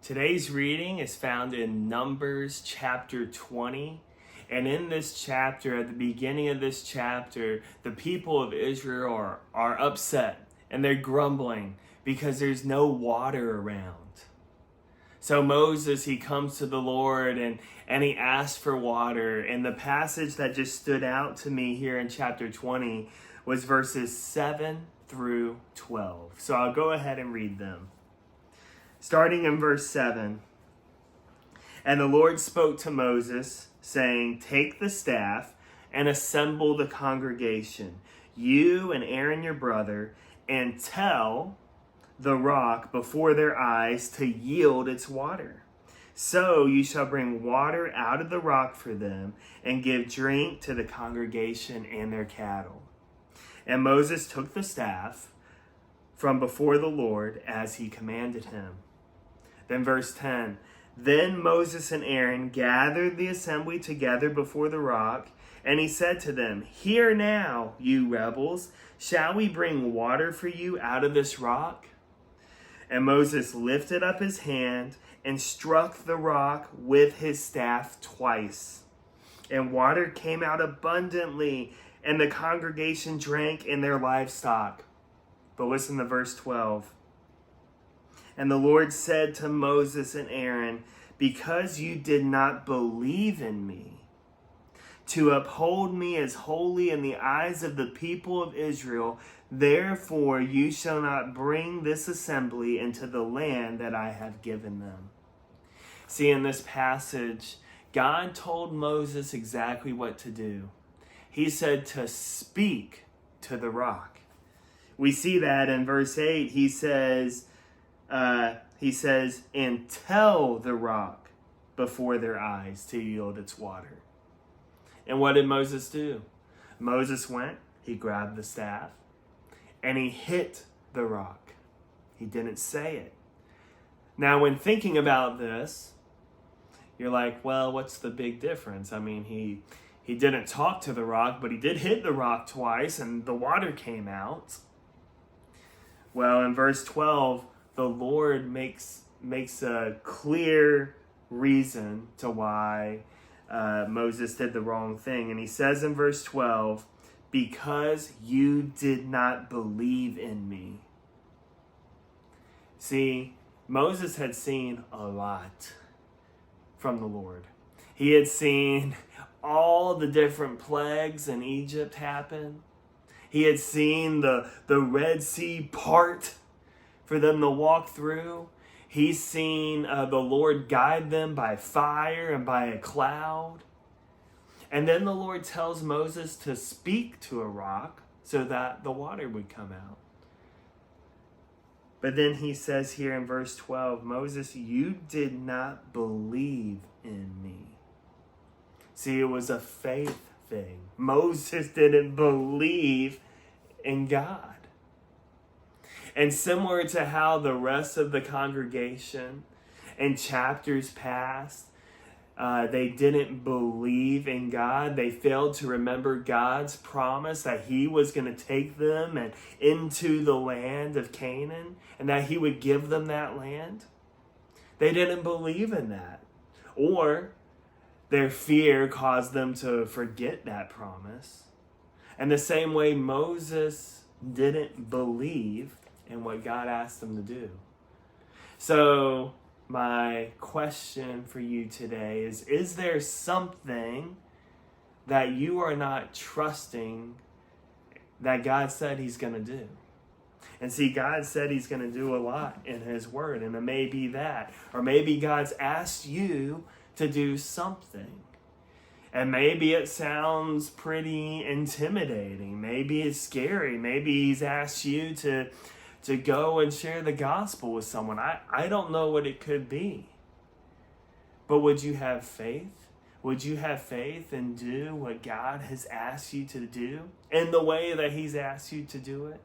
Today's reading is found in Numbers chapter 20. And in this chapter, at the beginning of this chapter, the people of Israel are upset and they're grumbling because there's no water around. So Moses, he comes to the Lord and he asks for water. And the passage that just stood out to me here in chapter 20 was verses 7 through 12. So I'll go ahead and read them. Starting in verse 7, "And the Lord spoke to Moses, saying, Take the staff and assemble the congregation, you and Aaron your brother, and tell the rock before their eyes to yield its water. So you shall bring water out of the rock for them, and give drink to the congregation and their cattle. And Moses took the staff from before the Lord as he commanded him." Then verse 10, "Then Moses and Aaron gathered the assembly together before the rock, and he said to them, Hear now, you rebels, shall we bring water for you out of this rock? And Moses lifted up his hand and struck the rock with his staff twice. And water came out abundantly, and the congregation drank and their livestock." But listen to verse 12. "And the Lord said to Moses and Aaron, Because you did not believe in me, to uphold me as holy in the eyes of the people of Israel, therefore you shall not bring this assembly into the land that I have given them." See, in this passage, God told Moses exactly what to do. He said to speak to the rock. We see that in verse 8. He says, and tell the rock before their eyes to yield its water. And what did Moses do? Moses went, he grabbed the staff, and he hit the rock. He didn't say it. Now, when thinking about this, you're like, well, what's the big difference? I mean, he didn't talk to the rock, but he did hit the rock twice, and the water came out. Well, in verse 12, the Lord makes a clear reason to why Moses did the wrong thing. And he says in verse 12, "Because you did not believe in me." See, Moses had seen a lot from the Lord. He had seen all the different plagues in Egypt happen. He had seen the Red Sea part for them to walk through. He's seen the Lord guide them by fire and by a cloud. And then the Lord tells Moses to speak to a rock so that the water would come out. But then he says here in verse 12, "Moses, you did not believe in me." See, it was a faith thing. Moses didn't believe in God. And similar to how the rest of the congregation in chapters past, they didn't believe in God. They failed to remember God's promise that he was going to take them and into the land of Canaan and that he would give them that land. They didn't believe in that. Or their fear caused them to forget that promise. And the same way Moses didn't believe in what God asked him to do. So my question for you today is there something that you are not trusting that God said he's going to do? And see, God said he's going to do a lot in his word, and it may be that. Or maybe God's asked you to do something. And maybe it sounds pretty intimidating. Maybe it's scary. Maybe he's asked you to go and share the gospel with someone. I don't know what it could be. But would you have faith? Would you have faith and do what God has asked you to do in the way that he's asked you to do it?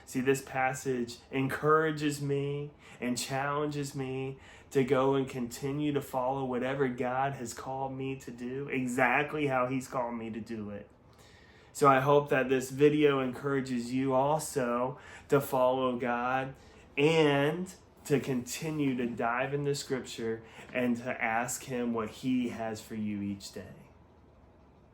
See, this passage encourages me and challenges me to go and continue to follow whatever God has called me to do, exactly how he's called me to do it. So I hope that this video encourages you also to follow God and to continue to dive into Scripture and to ask Him what He has for you each day.